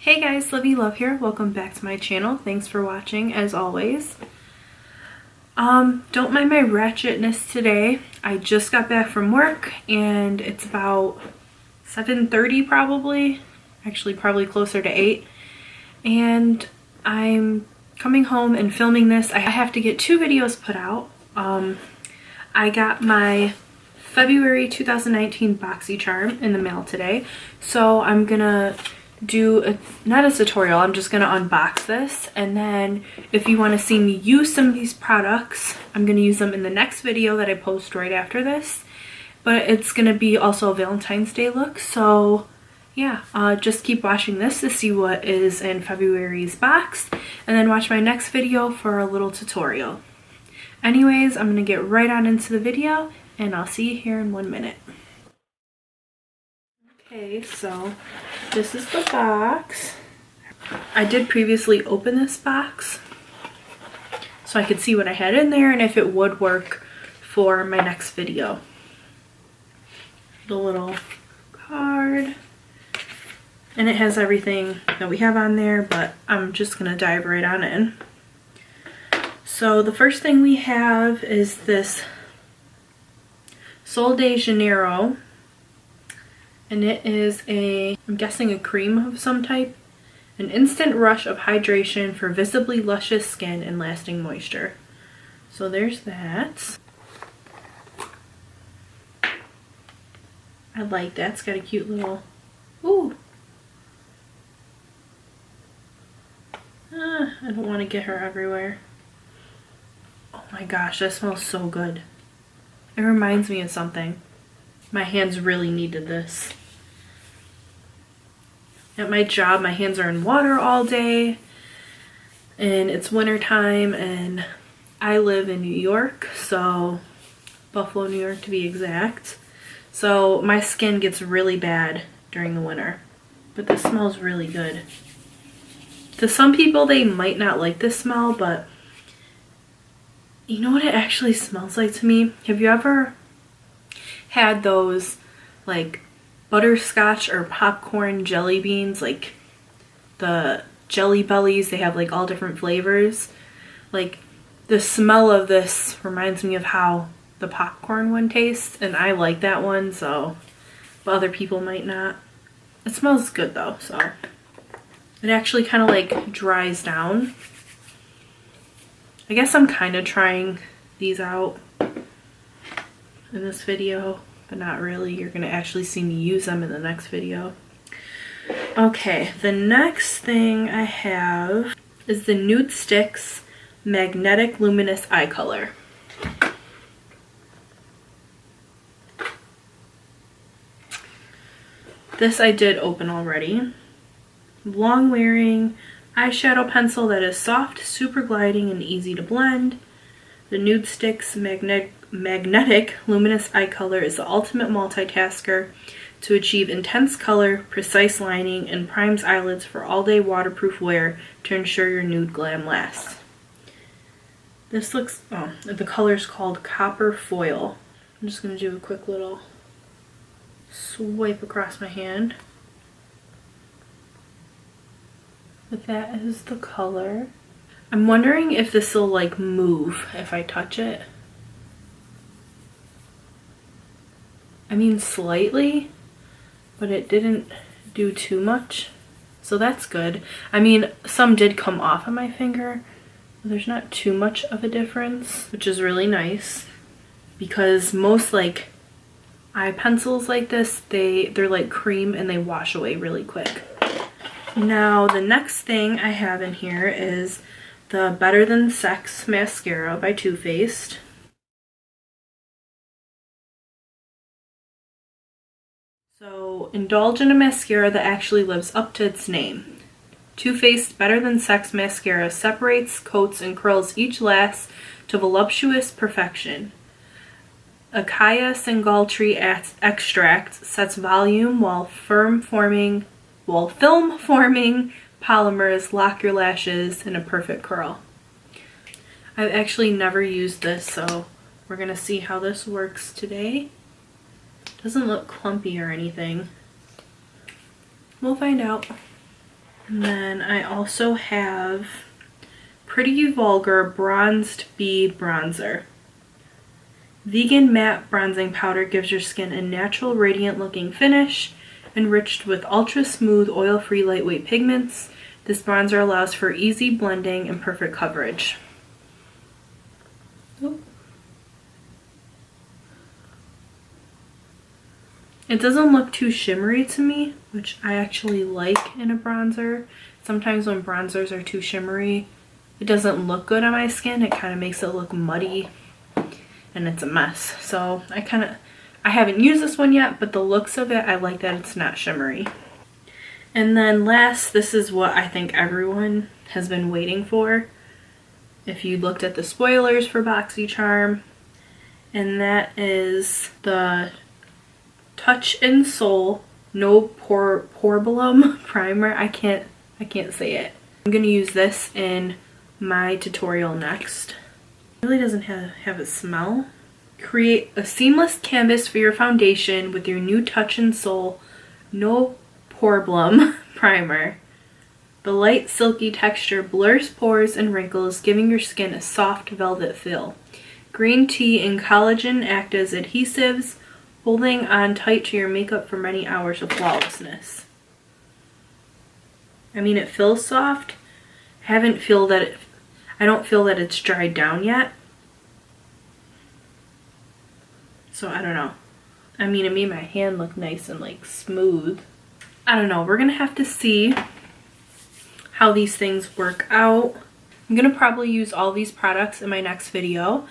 Hey guys, LivieLove here. Welcome back to my channel. Thanks for watching as always. Don't mind my ratchetness today. I just got back from work and it's about 7:30 probably. Actually probably closer to 8. And I'm coming home and filming this. I have to get 2 videos put out. I got my February 2019 Boxycharm in the mail today. So I'm gonna do not a tutorial, I'm just gonna unbox this, and then if you want to see me use some of these products, I'm gonna use them in the next video that I post right after this. But it's gonna be also a Valentine's Day look, so yeah, just keep watching this to see what is in February's box, and then watch my next video for a little tutorial. Anyways, I'm gonna get right on into the video and I'll see you here in 1 minute. Okay, so this is the box. I did previously open this box so I could see what I had in there and if it would work for my next video. The little card. And it has everything that we have on there, but I'm just gonna dive right on in. So the first thing we have is this Sol de Janeiro. And it is I'm guessing a cream of some type. An instant rush of hydration for visibly luscious skin and lasting moisture. So there's that. I like that. It's got a cute little, ooh. I don't want to get her everywhere. Oh my gosh, that smells so good. It reminds me of something. My hands really needed this. At my job, my hands are in water all day and it's winter time and I live in New York, so Buffalo, New York to be exact. So my skin gets really bad during the winter, but this smells really good. To some people, they might not like this smell, but you know what it actually smells like to me? Have you ever had those like butterscotch or popcorn jelly beans, like the Jelly Bellies? They have like all different flavors. Like the smell of this reminds me of how the popcorn one tastes, and I like that one, so, but other people might not. It smells good though, so it actually kind of like dries down. I guess I'm kind of trying these out in this video, but not really. You're gonna actually see me use them in the next video. Okay, the next thing I have is the Nude Sticks Magnetic Luminous Eye Color. This I did open already. Long wearing eyeshadow pencil that is soft, super gliding, and easy to blend. The Nude Sticks Magnetic Luminous Eye Color is the ultimate multitasker to achieve intense color, precise lining, and primes eyelids for all-day waterproof wear to ensure your nude glam lasts. This looks, oh, the color is called Copper Foil. I'm just going to do a quick little swipe across my hand. But that is the color. I'm wondering if this will like move if I touch it. I mean slightly, but it didn't do too much. So that's good. I mean, some did come off of my finger, but there's not too much of a difference, which is really nice because most like eye pencils like this, they're like cream and they wash away really quick. Now the next thing I have in here is the Better Than Sex mascara by Too Faced. So indulge in a mascara that actually lives up to its name. Too Faced Better Than Sex mascara separates, coats, and curls each lash to voluptuous perfection. Acacia Singultree extract sets volume while film forming polymers lock your lashes in a perfect curl. I've actually never used this, so we're gonna see how this works today. Doesn't look clumpy or anything. We'll find out. And then I also have Pretty Vulgar Bronzed Bee Bronzer. Vegan matte bronzing powder gives your skin a natural, radiant looking finish, enriched with ultra smooth, oil-free, lightweight pigments. This bronzer allows for easy blending and perfect coverage. Ooh. It doesn't look too shimmery to me, which I actually like in a bronzer. Sometimes when bronzers are too shimmery, it doesn't look good on my skin. It kind of makes it look muddy and it's a mess. So I haven't used this one yet, but the looks of it, I like that it's not shimmery. And then last, this is what I think everyone has been waiting for. If you looked at the spoilers for Boxycharm, and that is the Touch and Soul No Problem Primer. I can't say it. I'm gonna use this in my tutorial next. It really doesn't have a smell. Create a seamless canvas for your foundation with your new Touch and Soul No Problem Primer. The light silky texture blurs pores and wrinkles, giving your skin a soft velvet feel. Green tea and collagen act as adhesives, holding on tight to your makeup for many hours of flawlessness. I mean, it feels soft. I don't feel that it's dried down yet. So I don't know. I mean, it made my hand look nice and like smooth. I don't know. We're gonna have to see how these things work out. I'm gonna probably use all these products in my next video.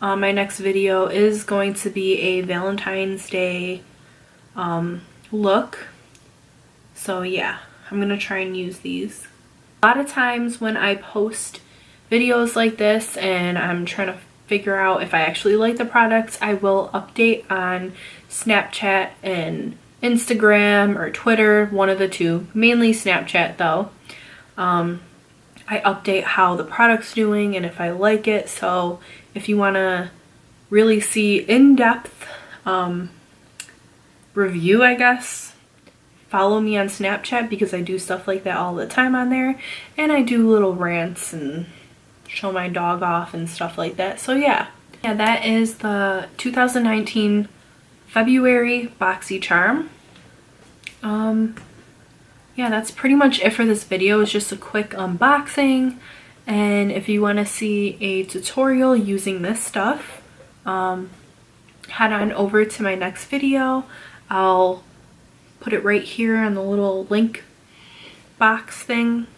My next video is going to be a Valentine's Day look. So yeah, I'm gonna try and use these. A lot of times when I post videos like this and I'm trying to figure out if I actually like the products, I will update on Snapchat and Instagram or Twitter, one of the two, mainly Snapchat though. I update how the product's doing and if I like it. So if you want to really see in-depth review, I guess, follow me on Snapchat because I do stuff like that all the time on there, and I do little rants and show my dog off and stuff like that. So yeah, that is the 2019 February Boxycharm. Yeah, that's pretty much it for this video. It's just a quick unboxing, and if you want to see a tutorial using this stuff, head on over to my next video. I'll put it right here on the little link box thing,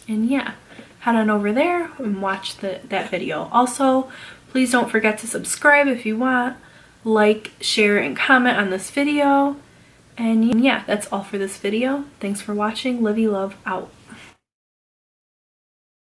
and yeah, head on over there and watch that video. Also, please don't forget to subscribe if you want, like, share, and comment on this video. And yeah, that's all for this video. Thanks for watching. Livie Love out.